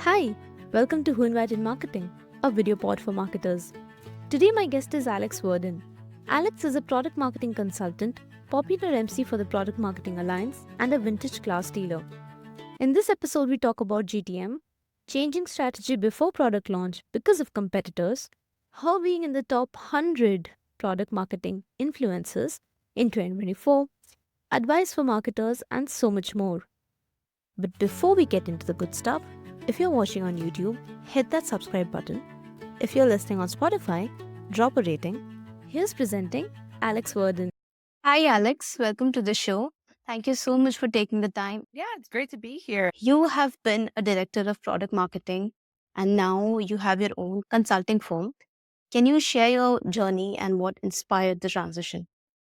Hi, welcome to Who Invited Marketing, a video pod for marketers. Today, my guest is Alex Virden. Alex is a product marketing consultant, popular MC for the Product Marketing Alliance, and a vintage class dealer. In this episode, we talk about GTM, changing strategy before product launch because of competitors, her being in the top 100 product marketing influencers in 2024, advice for marketers, and so much more. But before we get into the good stuff, if you're watching on YouTube, hit that subscribe button. If you're listening on Spotify, drop a rating. Here's presenting Alex Virden. Hi, Alex. Welcome to the show. Thank you so much for taking the time. Yeah, it's great to be here. You have been a director of product marketing and now you have your own consulting firm. Can you share your journey and what inspired the transition?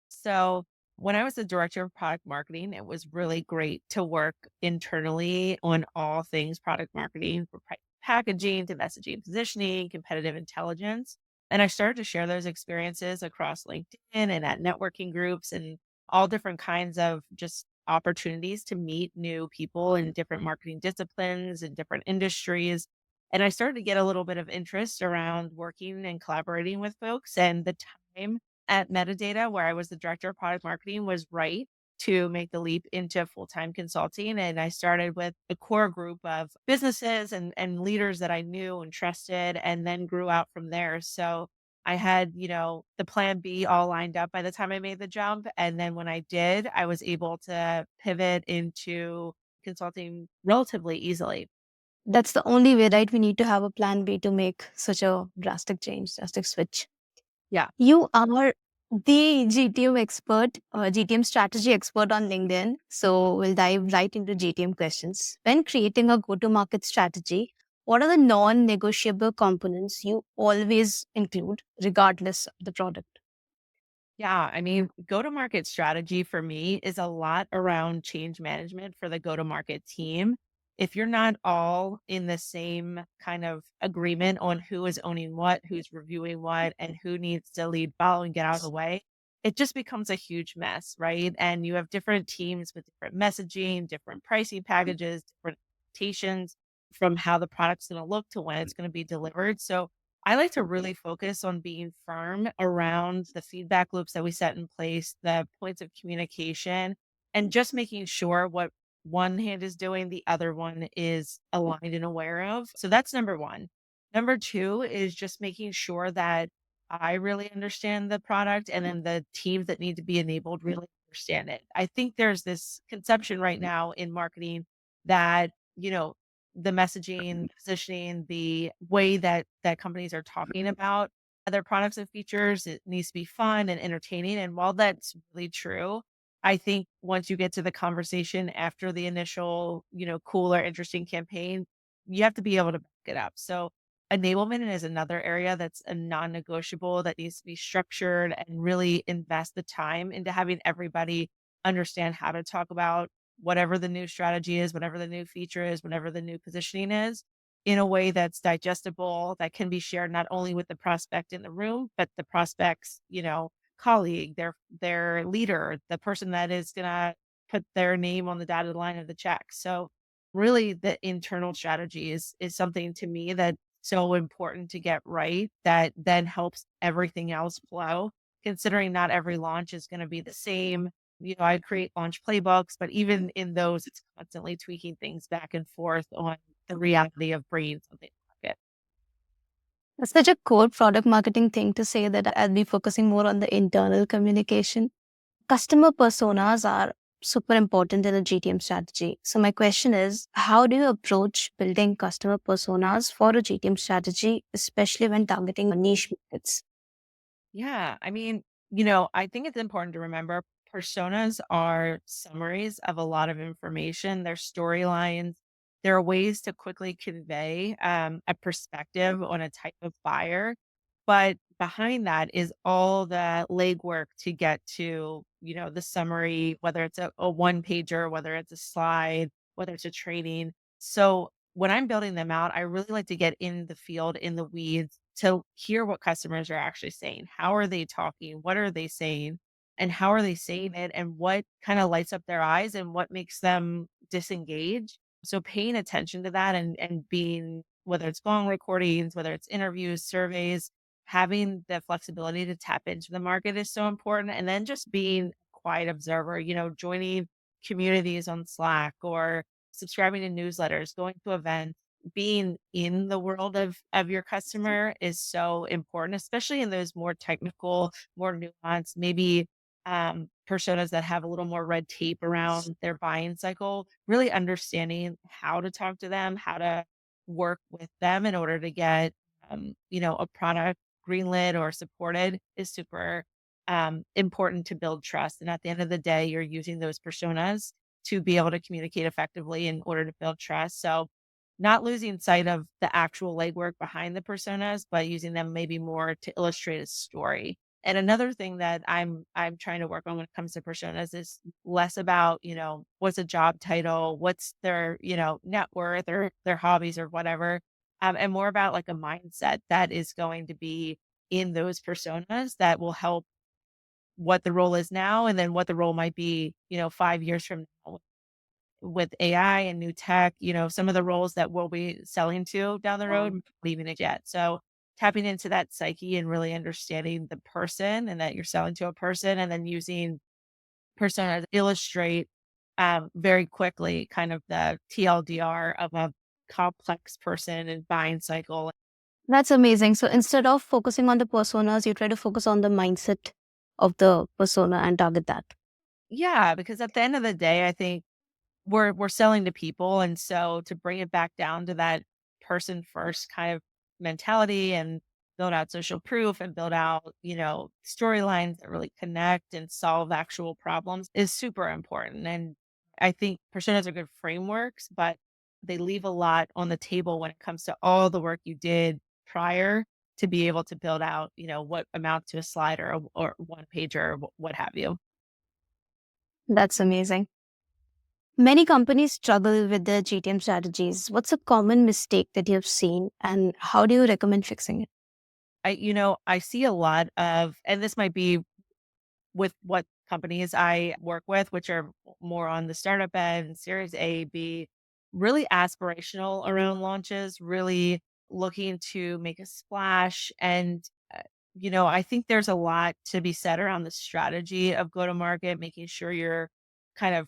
So, when I was the director of product marketing, it was really great to work internally on all things product marketing for packaging to messaging, positioning, competitive intelligence. And I started to share those experiences across LinkedIn and at networking groups and all different kinds of just opportunities to meet new people in different marketing disciplines and different industries. And I started to get a little bit of interest around working and collaborating with folks. And the time at Metadata, where I was the director of product marketing, was right to make the leap into full-time consulting. And I started with a core group of businesses and leaders that I knew and trusted, and then grew out from there. So I had, the plan B all lined up by the time I made the jump. And then when I did, I was able to pivot into consulting relatively easily. That's the only way, right? We need to have a plan B to make such a drastic switch. Yeah. You are the GTM expert, GTM strategy expert on LinkedIn. So we'll dive right into GTM questions. When creating a go to market strategy, what are the non negotiable components you always include, regardless of the product? Yeah, I mean, go to market strategy for me is a lot around change management for the go to market team. If you're not all in the same kind of agreement on who is owning what, who's reviewing what, and who needs to lead, follow, and get out of the way, it just becomes a huge mess, right? And you have different teams with different messaging, different pricing packages, different expectations from how the product's going to look to when it's going to be delivered. So I like to really focus on being firm around the feedback loops that we set in place, the points of communication, and just making sure what one hand is doing, the other one is aligned and aware of. So that's number one. Number two is just making sure that I really understand the product and then the teams that need to be enabled really understand it. I think there's this conception right now in marketing that, the messaging, positioning, the way that companies are talking about their products and features, it needs to be fun and entertaining. And while that's really true, I think once you get to the conversation after the initial, cool or interesting campaign, you have to be able to back it up. So enablement is another area that's a non-negotiable that needs to be structured and really invest the time into having everybody understand how to talk about whatever the new strategy is, whatever the new feature is, whatever the new positioning is, in a way that's digestible, that can be shared not only with the prospect in the room, but the prospect's, colleague, their leader, the person that is gonna put their name on the dotted line of the check. So really the internal strategy is something to me that's so important to get right that then helps everything else flow, considering not every launch is going to be the same. I create launch playbooks, but even in those, it's constantly tweaking things back and forth on the reality of bringing something to market. That's such a core product marketing thing to say that I'll be focusing more on the internal communication. Customer personas are super important in a GTM strategy. So my question is, how do you approach building customer personas for a GTM strategy, especially when targeting niche markets? Yeah. I mean, I think it's important to remember personas are summaries of a lot of information. They're storylines. There are ways to quickly convey a perspective on a type of buyer. But behind that is all the legwork to get to, the summary, whether it's a one pager, whether it's a slide, whether it's a training. So when I'm building them out, I really like to get in the field, in the weeds, to hear what customers are actually saying. How are they talking? What are they saying? And how are they saying it? And what kind of lights up their eyes and what makes them disengage? So paying attention to that and being, whether it's gong recordings, whether it's interviews, surveys, having the flexibility to tap into the market is so important. And then just being a quiet observer, joining communities on Slack or subscribing to newsletters, going to events, being in the world of your customer is so important, especially in those more technical, more nuanced, maybe personas that have a little more red tape around their buying cycle, really understanding how to talk to them, how to work with them in order to get, a product greenlit or supported is super important to build trust. And at the end of the day, you're using those personas to be able to communicate effectively in order to build trust. So, not losing sight of the actual legwork behind the personas, but using them maybe more to illustrate a story. And another thing that I'm trying to work on when it comes to personas is less about, what's a job title, what's their, net worth or their hobbies or whatever, and more about like a mindset that is going to be in those personas that will help what the role is now and then what the role might be, 5 years from now with AI and new tech, some of the roles that we'll be selling to down the road, leaving it yet. So tapping into that psyche and really understanding the person and that you're selling to a person and then using persona to illustrate very quickly kind of the TLDR of a complex person and buying cycle. That's amazing. So instead of focusing on the personas, you try to focus on the mindset of the persona and target that. Yeah, because at the end of the day, I think we're selling to people, and so to bring it back down to that person first kind of mentality and build out social proof and build out, storylines that really connect and solve actual problems is super important. And I think personas are good frameworks, but they leave a lot on the table when it comes to all the work you did prior to be able to build out, what amounts to a slide or one pager or what have you. That's amazing. Many companies struggle with their GTM strategies. What's a common mistake that you've seen and how do you recommend fixing it? I see a lot of, and this might be with what companies I work with, which are more on the startup end, Series A, B, really aspirational around launches, really looking to make a splash. And, I think there's a lot to be said around the strategy of go to market, making sure you're kind of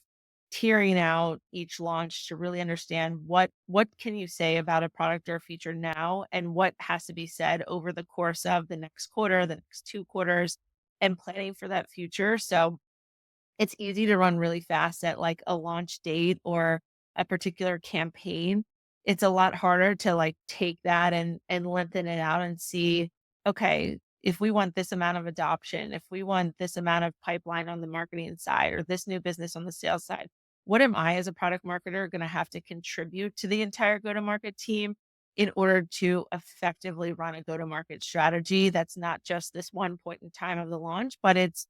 tearing out each launch to really understand what can you say about a product or a feature now and what has to be said over the course of the next quarter, the next 2 quarters, and planning for that future. So it's easy to run really fast at like a launch date or a particular campaign. It's a lot harder to like take that and lengthen it out and see, okay, if we want this amount of adoption, if we want this amount of pipeline on the marketing side or this new business on the sales side, what am I as a product marketer going to have to contribute to the entire go to market team in order to effectively run a go to market strategy that's not just this one point in time of the launch, but it's,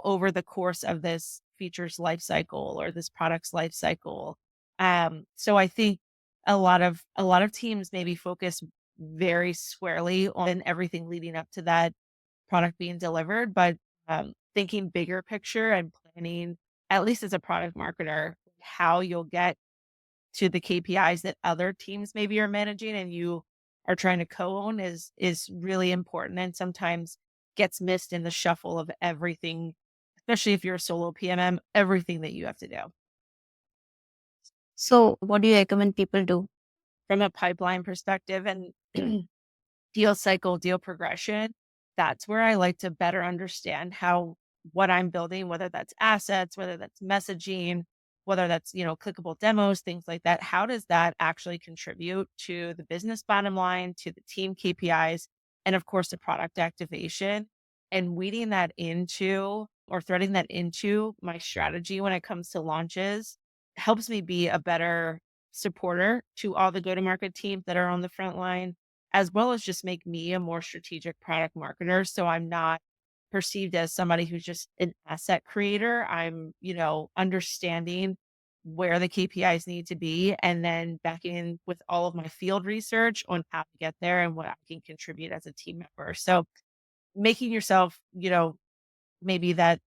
over the course of this feature's life cycle or this product's life cycle. So I think a lot of teams maybe focus very squarely on everything leading up to that product being delivered, but thinking bigger picture and planning, at least as a product marketer, how you'll get to the KPIs that other teams maybe are managing and you are trying to co-own is really important and sometimes gets missed in the shuffle of everything, especially if you're a solo PMM, everything that you have to do. So, what do you recommend people do? From a pipeline perspective and deal cycle, deal progression, that's where I like to better understand how what I'm building, whether that's assets, whether that's messaging, whether that's, clickable demos, things like that. How does that actually contribute to the business bottom line, to the team KPIs, and of course, the product activation? And weeding that into or threading that into my strategy when it comes to launches helps me be a better supporter to all the go to market teams that are on the front line as well as just make me a more strategic product marketer. So I'm not perceived as somebody who's just an asset creator. I'm, understanding where the KPIs need to be and then backing in with all of my field research on how to get there and what I can contribute as a team member. So making yourself, maybe that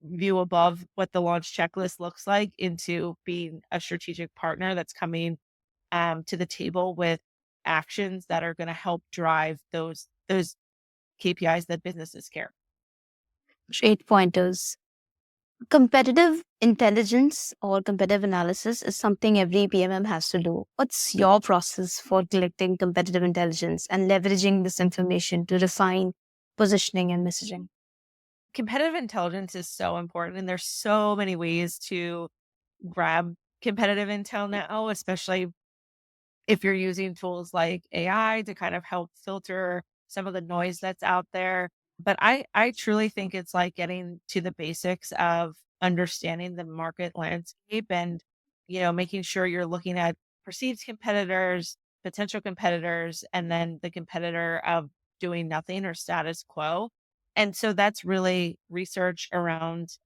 view above what the launch checklist looks like into being a strategic partner that's coming to the table with actions that are going to help drive those KPIs that businesses care. Great pointers. Competitive intelligence or competitive analysis is something every PMM has to do. What's your process for collecting competitive intelligence and leveraging this information to refine positioning and messaging? Competitive intelligence is so important, and there's so many ways to grab competitive intel now, especially if you're using tools like AI to kind of help filter some of the noise that's out there. But I truly think it's like getting to the basics of understanding the market landscape and, making sure you're looking at perceived competitors, potential competitors, and then the competitor of doing nothing or status quo. And so that's really research around,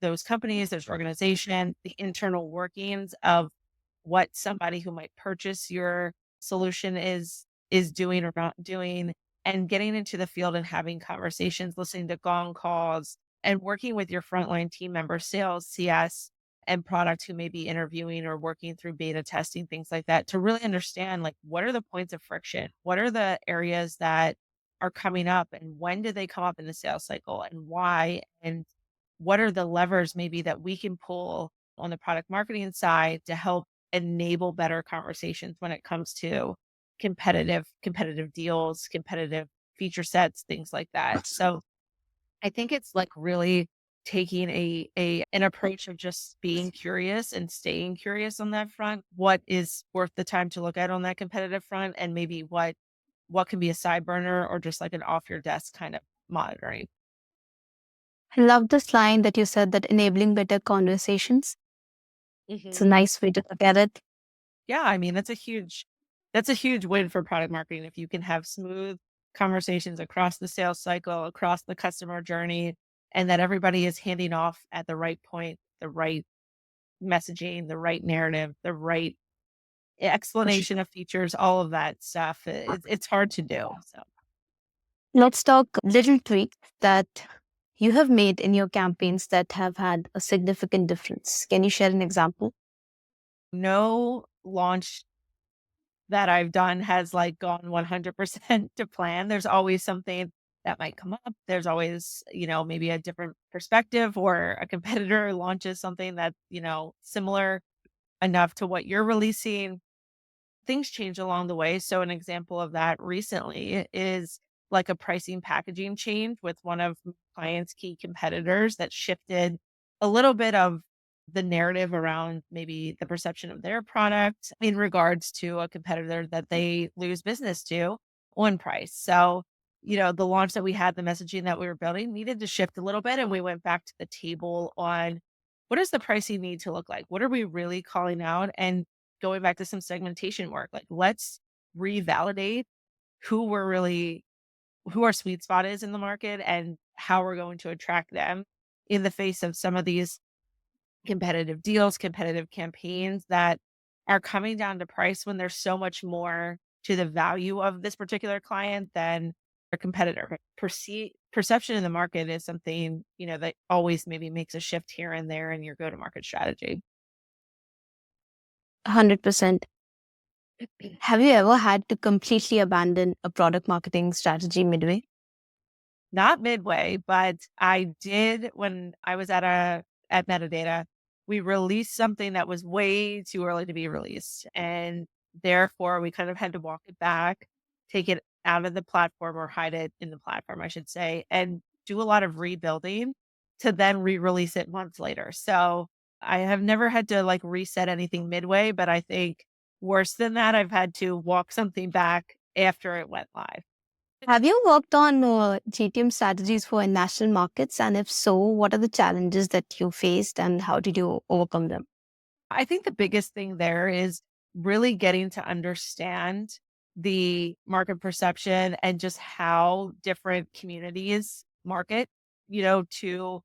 those companies, those organization, the internal workings of what somebody who might purchase your solution is doing or not doing, and getting into the field and having conversations, listening to gong calls, and working with your frontline team members, sales, CS, and product who may be interviewing or working through beta testing, things like that, to really understand like what are the points of friction? What are the areas that are coming up, and when do they come up in the sales cycle, and why? And what are the levers maybe that we can pull on the product marketing side to help enable better conversations when it comes to competitive deals, competitive feature sets, things like that. So I think it's like really taking a an approach of just being curious and staying curious on that front. What is worth the time to look at on that competitive front, and maybe what can be a side burner or just like an off your desk kind of monitoring. I love this line that you said that enabling better conversations. It's a Mhm. nice way to look at it. Yeah, I mean, that's a huge win for product marketing if you can have smooth conversations across the sales cycle, across the customer journey, and that everybody is handing off at the right point, the right messaging, the right narrative, the right For sure. explanation of features, all of that stuff. It's hard to do. So Let's talk little tweaks that you have made in your campaigns that have had a significant difference. Can you share an example? no launch that I've done has like gone 100% to plan. There's always something that might come up. There's always, maybe a different perspective, or a competitor launches something that's, similar enough to what you're releasing. Things change along the way. So an example of that recently is like a pricing packaging change with one of my clients' key competitors that shifted a little bit of the narrative around maybe the perception of their product in regards to a competitor that they lose business to on price. So, the launch that we had, the messaging that we were building needed to shift a little bit. And we went back to the table on what does the pricing need to look like? What are we really calling out? And going back to some segmentation work, like let's revalidate who we're really who our sweet spot is in the market and how we're going to attract them in the face of some of these competitive deals, competitive campaigns that are coming down to price when there's so much more to the value of this particular client than a competitor. Perception in the market is something, that always maybe makes a shift here and there in your go-to-market strategy. 100%. Have you ever had to completely abandon a product marketing strategy midway? Not midway, but I did when I was at Metadata. We released something that was way too early to be released, and therefore we kind of had to walk it back, take it out of the platform, or hide it in the platform, I should say, and do a lot of rebuilding to then re-release it months later. So I have never had to like reset anything midway, but I think worse than that, I've had to walk something back after it went live. Have you worked on GTM strategies for international markets? And if so, what are the challenges that you faced and how did you overcome them? I think the biggest thing there is really getting to understand the market perception and just how different communities market, to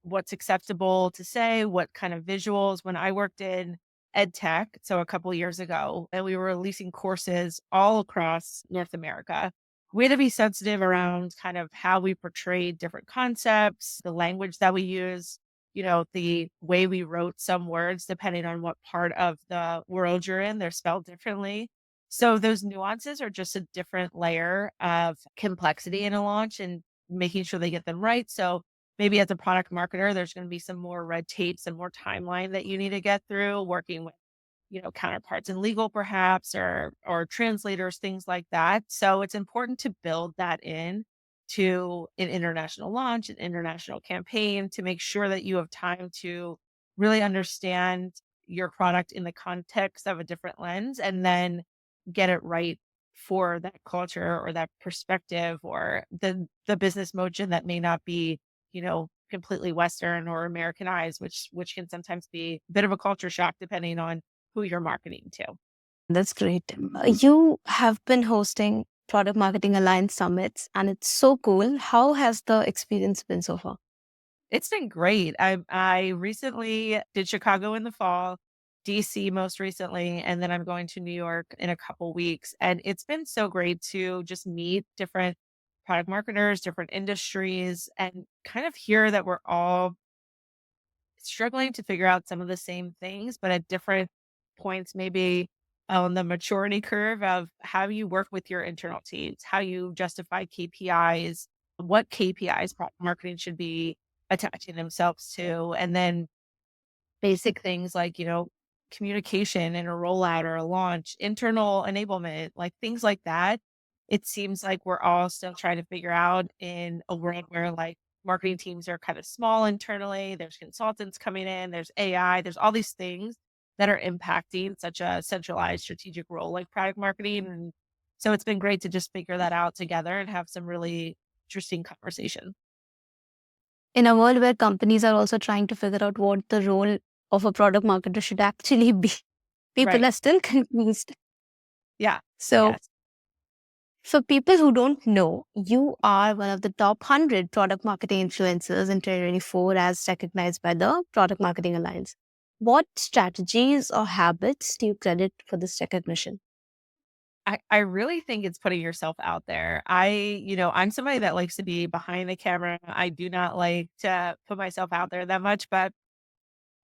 what's acceptable to say, what kind of visuals. When I worked in ed tech, so a couple years ago, and we were releasing courses all across North America, we had to be sensitive around kind of how we portray different concepts, the language that we use, the way we wrote some words, depending on what part of the world you're in, they're spelled differently. So those nuances are just a different layer of complexity in a launch and making sure they get them right. So maybe as a product marketer, there's going to be some more red tapes and more timeline that you need to get through working with counterparts in legal perhaps or translators, things like that. So it's important to build that in to an international launch, an international campaign to make sure that you have time to really understand your product in the context of a different lens and then get it right for that culture or that perspective or the business motion that may not be, completely Western or Americanized, which can sometimes be a bit of a culture shock depending on who you're marketing to. That's great. You have been hosting Product Marketing Alliance summits, and it's so cool. How has the experience been so far? It's been great. I recently did Chicago in the fall, DC most recently, and then I'm going to New York in a couple weeks. And it's been so great to just meet different product marketers, different industries, and kind of hear that we're all struggling to figure out some of the same things, but at different points, maybe on the maturity curve of how you work with your internal teams, how you justify KPIs, what KPIs product marketing should be attaching themselves to, and then basic things like, communication in a rollout or a launch, internal enablement, like things like that. It seems like we're all still trying to figure out in a world where like marketing teams are kind of small internally, there's consultants coming in, there's AI, there's all these things that are impacting such a centralized strategic role like product marketing. And so it's been great to just figure that out together and have some really interesting conversations. In a world where companies are also trying to figure out what the role of a product marketer should actually be, people Right. are still confused. Yeah. So, Yes. for people who don't know, you are one of the top 100 product marketing influencers in 2024 as recognized by the Product Marketing Alliance. What strategies or habits do you credit for this recognition? I really think it's putting yourself out there. I'm somebody that likes to be behind the camera. I do not like to put myself out there that much, but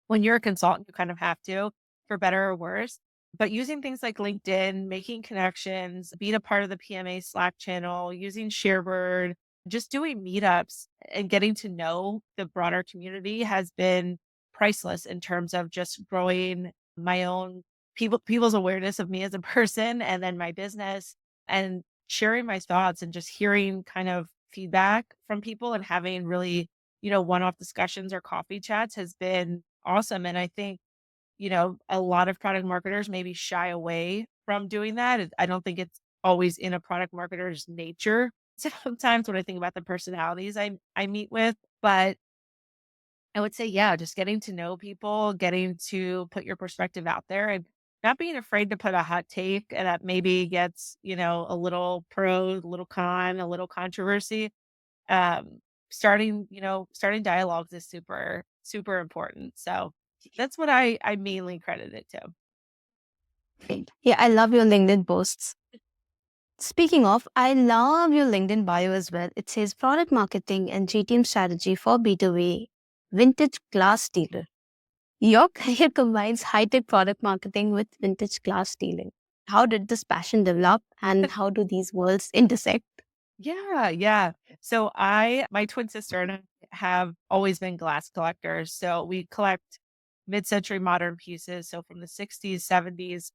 when you're a consultant, you kind of have to, for better or worse. But using things like LinkedIn, making connections, being a part of the PMA Slack channel, using Sharebird, just doing meetups and getting to know the broader community has been priceless in terms of just growing my own people's awareness of me as a person and then my business and sharing my thoughts and just hearing kind of feedback from people and having really, one-off discussions or coffee chats has been awesome. And I think, a lot of product marketers maybe shy away from doing that. I don't think it's always in a product marketer's nature. Sometimes when I think about the personalities I meet with, but I would say, yeah, just getting to know people, getting to put your perspective out there and not being afraid to put a hot take and that maybe gets, a little pro, a little con, a little controversy. Um, starting dialogues is super, super important. So that's what I mainly credit it to. Yeah, I love your LinkedIn posts. Speaking of, I love your LinkedIn bio as well. It says product marketing and GTM strategy for B2B vintage glass dealer. Your career combines high tech product marketing with vintage glass dealing. How did this passion develop and how do these worlds intersect? Yeah, yeah. So my twin sister and I have always been glass collectors. So we collect mid-century modern pieces. So from the 60s, 70s,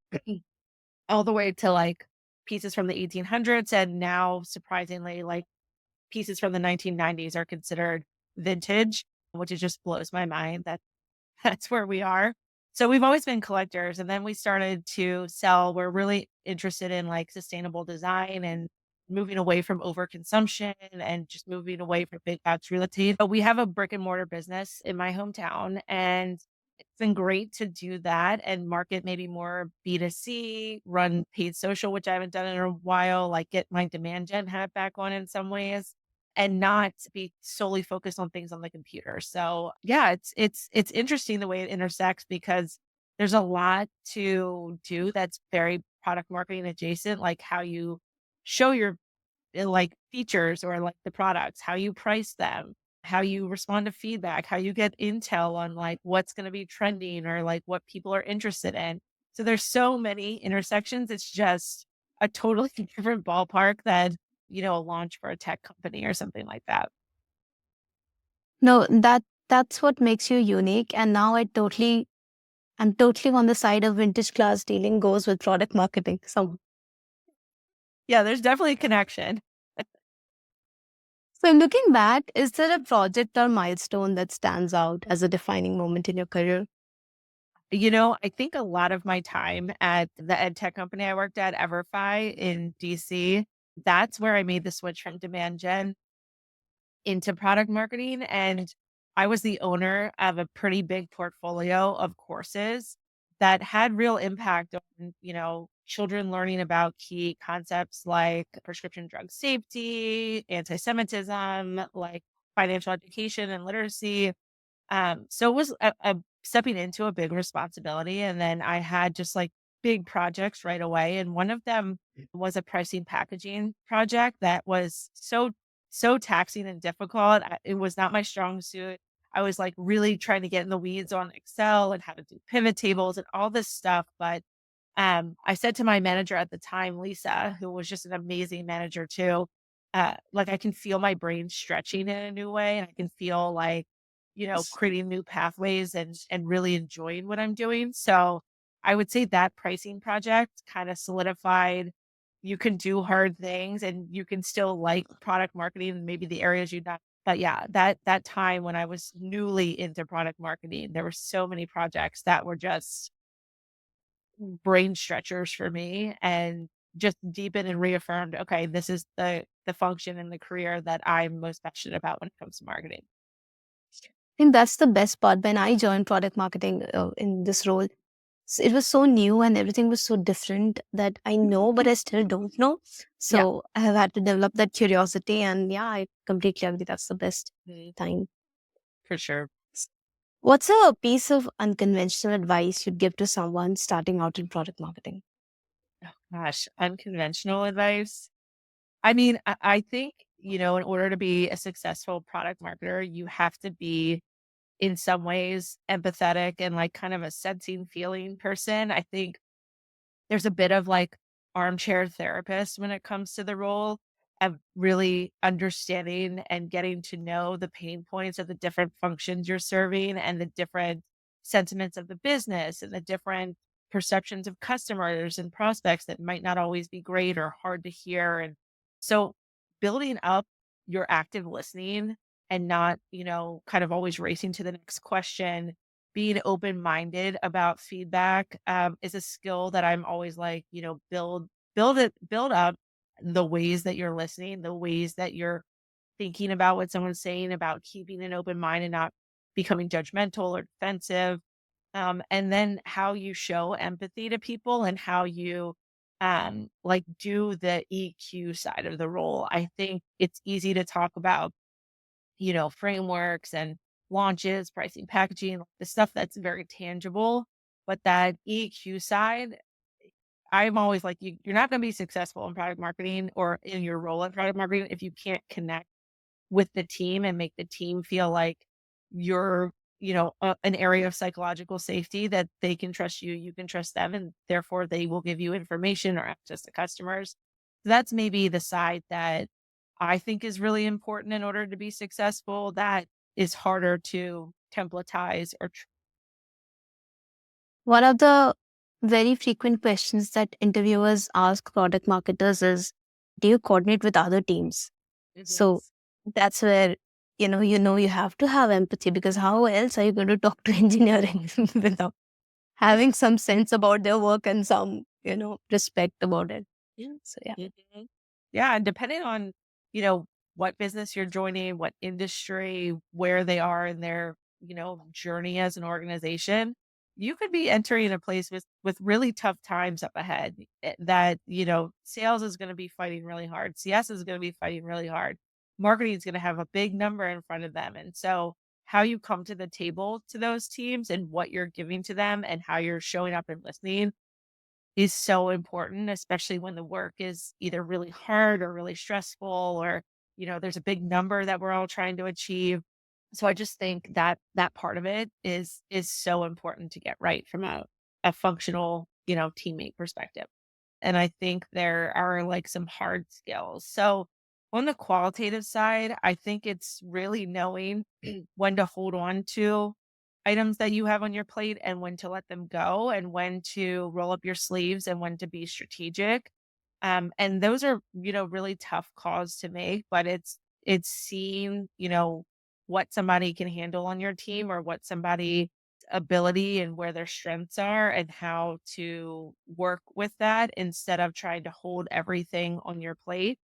all the way to like pieces from the 1800s. And now, surprisingly, like pieces from the 1990s are considered vintage, which it just blows my mind that that's where we are. So we've always been collectors and then we started to sell. We're really interested in like sustainable design and moving away from overconsumption and just moving away from big box real estate. But we have a brick and mortar business in my hometown and it's been great to do that and market maybe more B2C, run paid social, which I haven't done in a while, like get my demand gen hat back on in some ways and not be solely focused on things on the computer. So yeah, it's interesting the way it intersects because there's a lot to do that's very product marketing adjacent, like how you show your like features or like the products, how you price them, how you respond to feedback, how you get intel on like what's going to be trending or like what people are interested in. So there's so many intersections. It's just a totally different ballpark than, a launch for a tech company or something like that. No, that's what makes you unique. And now I'm totally on the side of vintage class dealing goes with product marketing. Yeah, there's definitely a connection. So looking back, is there a project or milestone that stands out as a defining moment in your career? I think a lot of my time at the ed tech company I worked at, Everfi in DC, that's where I made the switch from demand gen into product marketing. And I was the owner of a pretty big portfolio of courses that had real impact on, children learning about key concepts like prescription drug safety, anti-Semitism, like financial education and literacy. So it was a stepping into a big responsibility. And then I had just like big projects right away. And one of them was a pricing packaging project that was so taxing and difficult. It was not my strong suit. I was like really trying to get in the weeds on Excel and how to do pivot tables and all this stuff. But I said to my manager at the time, Lisa, who was just an amazing manager too, like I can feel my brain stretching in a new way, and I can feel like, creating new pathways and really enjoying what I'm doing. So I would say that pricing project kind of solidified you can do hard things and you can still like product marketing and maybe the areas you not. But yeah, that time when I was newly into product marketing, there were so many projects that were just brain stretchers for me and just deepened and reaffirmed, okay, this is the function and the career that I'm most passionate about when it comes to marketing. I think that's the best part. When I joined product marketing in this role, it was so new and everything was so different that I know, but I still don't know. Yeah. So I have had to develop that curiosity. And yeah, I completely agree. That's the best Mhm. time. For sure. What's a piece of unconventional advice you'd give to someone starting out in product marketing? Oh, gosh, unconventional advice. I mean, I think, in order to be a successful product marketer, you have to be in some ways empathetic and like kind of a sensing feeling person. I think there's a bit of like armchair therapist when it comes to the role of really understanding and getting to know the pain points of the different functions you're serving and the different sentiments of the business and the different perceptions of customers and prospects that might not always be great or hard to hear. And so building up your active listening and not, kind of always racing to the next question, being open-minded about feedback, is a skill that I'm always like, build up the ways that you're listening, the ways that you're thinking about what someone's saying, about keeping an open mind and not becoming judgmental or defensive. And then how you show empathy to people and how you like do the EQ side of the role. I think it's easy to talk about, frameworks and launches, pricing, packaging, the stuff that's very tangible. But that EQ side, I'm always like, you're not going to be successful in product marketing or in your role in product marketing if you can't connect with the team and make the team feel like you're, an area of psychological safety that they can trust you, you can trust them, and therefore they will give you information or access to customers. So that's maybe the side that I think is really important in order to be successful. That is harder to templatize or One of the very frequent questions that interviewers ask product marketers is, do you coordinate with other teams? Mhm. So that's where, you have to have empathy, because how else are you going to talk to engineering without having some sense about their work and some, respect about it? So yeah. Mhm. Yeah, and depending on, you know, what business you're joining, what industry, where they are in their, journey as an organization, you could be entering a place with really tough times up ahead. That, sales is going to be fighting really hard. CS is going to be fighting really hard. Marketing is going to have a big number in front of them. And so how you come to the table to those teams and what you're giving to them and how you're showing up and listening is so important, especially when the work is either really hard or really stressful, or, there's a big number that we're all trying to achieve. So I just think that that part of it is so important to get right from a functional, teammate perspective. And I think there are like some hard skills. So on the qualitative side, I think it's really knowing when to hold on to items that you have on your plate and when to let them go and when to roll up your sleeves and when to be strategic. And those are, really tough calls to make, but it's seeing, what somebody can handle on your team or what somebody ability and where their strengths are and how to work with that instead of trying to hold everything on your plate.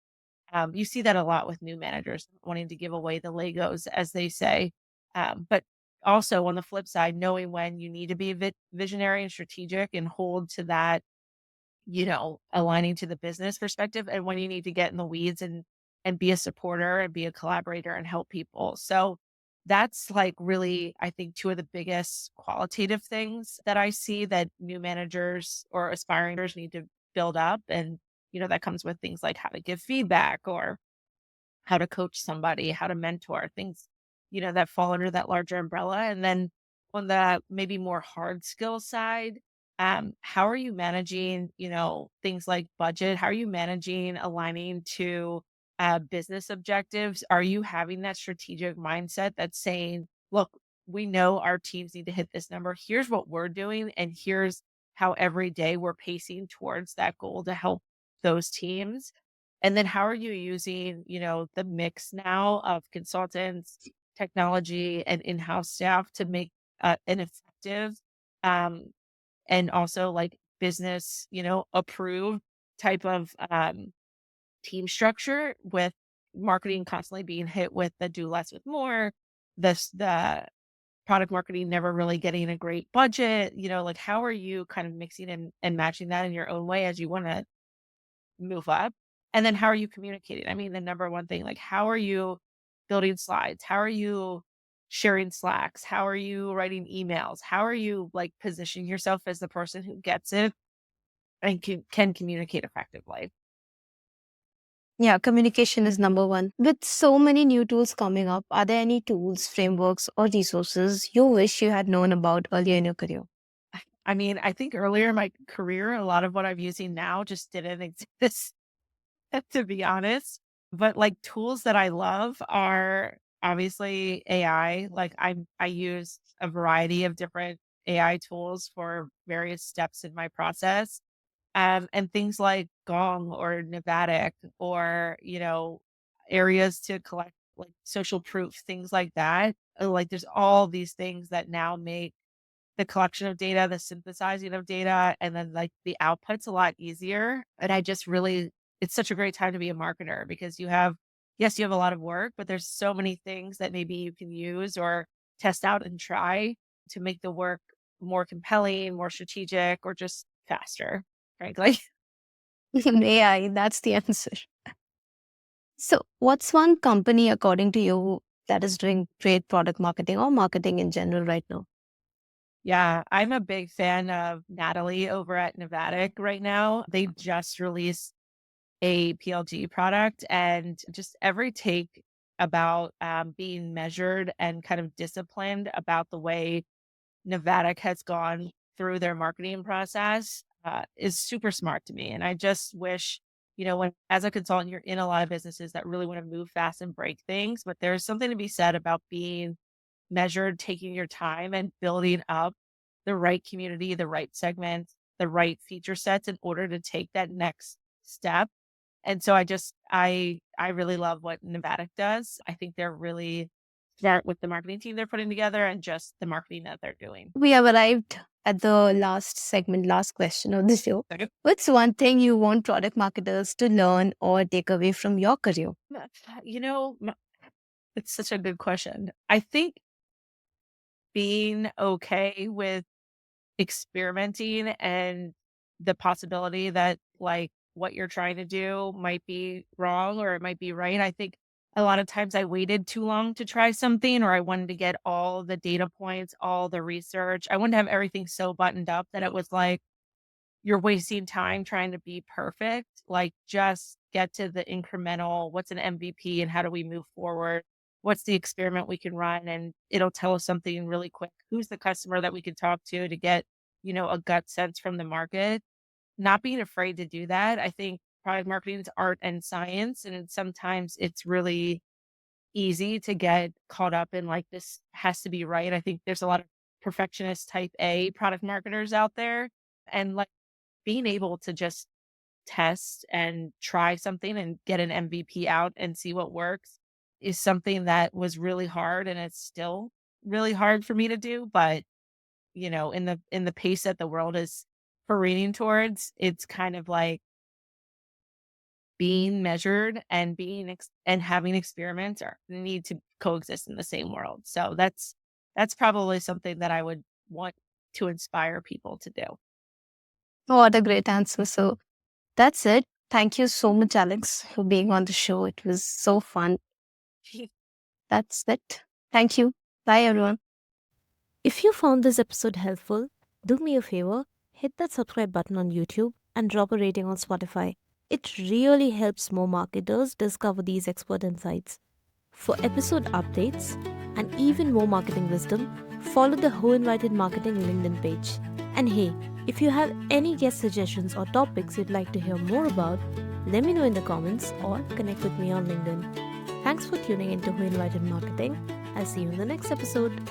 You see that a lot with new managers wanting to give away the Legos, as they say. But also on the flip side, knowing when you need to be visionary and strategic and hold to that, aligning to the business perspective, and when you need to get in the weeds and be a supporter and be a collaborator and help people. So that's like really, I think, two of the biggest qualitative things that I see that new managers or aspiring leaders need to build up. And, that comes with things like how to give feedback or how to coach somebody, how to mentor, things, that fall under that larger umbrella. And then on the maybe more hard skill side, how are you managing, things like budget? How are you managing aligning to business objectives? Are you having that strategic mindset that's saying, look, we know our teams need to hit this number. Here's what we're doing. And here's how every day we're pacing towards that goal to help those teams. And then how are you using, the mix now of consultants, technology, and in-house staff to make an effective um, and also like business, approved type of team structure with marketing constantly being hit with the do less with more, the product marketing never really getting a great budget, like how are you kind of mixing and matching that in your own way as you want to move up? And then how are you communicating? I mean, the number one thing, like how are you building slides? How are you sharing Slacks? How are you writing emails? How are you like positioning yourself as the person who gets it and can communicate effectively? Yeah, communication is number one. With so many new tools coming up, are there any tools, frameworks, or resources you wish you had known about earlier in your career? I mean, I think earlier in my career, a lot of what I'm using now just didn't exist, to be honest. But like tools that I love are obviously AI. Like I use a variety of different AI tools for various steps in my process. And things like Gong or Nevatic or, areas to collect like social proof, things like that. Like there's all these things that now make the collection of data, the synthesizing of data, and then like the output's a lot easier. And I just really, it's such a great time to be a marketer because yes, you have a lot of work, but there's so many things that maybe you can use or test out and try to make the work more compelling, more strategic, or just faster, frankly. AI, that's the answer. So, what's one company, according to you, that is doing great product marketing or marketing in general right now? Yeah, I'm a big fan of Natalie over at Nevatic right now. They just released a PLG product and just every take about being measured and kind of disciplined about the way Nevatic has gone through their marketing process is super smart to me. And I just wish, when as a consultant, you're in a lot of businesses that really want to move fast and break things, but there's something to be said about being measured, taking your time and building up the right community, the right segments, the right feature sets in order to take that next step. And so I really love what Nevatic does. I think they're really smart with the marketing team they're putting together and just the marketing that they're doing. We have arrived at the last segment, last question of the show. Okay. What's one thing you want product marketers to learn or take away from your career? You know, m- it's such a good question. I think being okay with experimenting and the possibility that like what you're trying to do might be wrong or it might be right. I think a lot of times I waited too long to try something or I wanted to get all the data points, all the research. I wanted to have everything so buttoned up that it was like you're wasting time trying to be perfect. Like, just get to the incremental, what's an MVP and how do we move forward? What's the experiment we can run? And it'll tell us something really quick. Who's the customer that we can talk to get, a gut sense from the market? Not being afraid to do that. I think product marketing is art and science. And sometimes it's really easy to get caught up in like, this has to be right. I think there's a lot of perfectionist type A product marketers out there. And like, being able to just test and try something and get an MVP out and see what works is something that was really hard, and it's still really hard for me to do. But, in the pace that the world is careening towards, it's kind of like being measured and and having experiments are need to coexist in the same world. So that's probably something that I would want to inspire people to do. What a great answer. So that's it. Thank you so much, Alex, for being on the show. It was so fun. That's it. Thank you. Bye, everyone. If you found this episode helpful, do me a favor, hit that subscribe button on YouTube and drop a rating on Spotify. It really helps more marketers discover these expert insights. For episode updates and even more marketing wisdom, follow the Who Invited Marketing LinkedIn page. And hey, if you have any guest suggestions or topics you'd like to hear more about, let me know in the comments or connect with me on LinkedIn. Thanks for tuning into Who Invited Marketing. I'll see you in the next episode.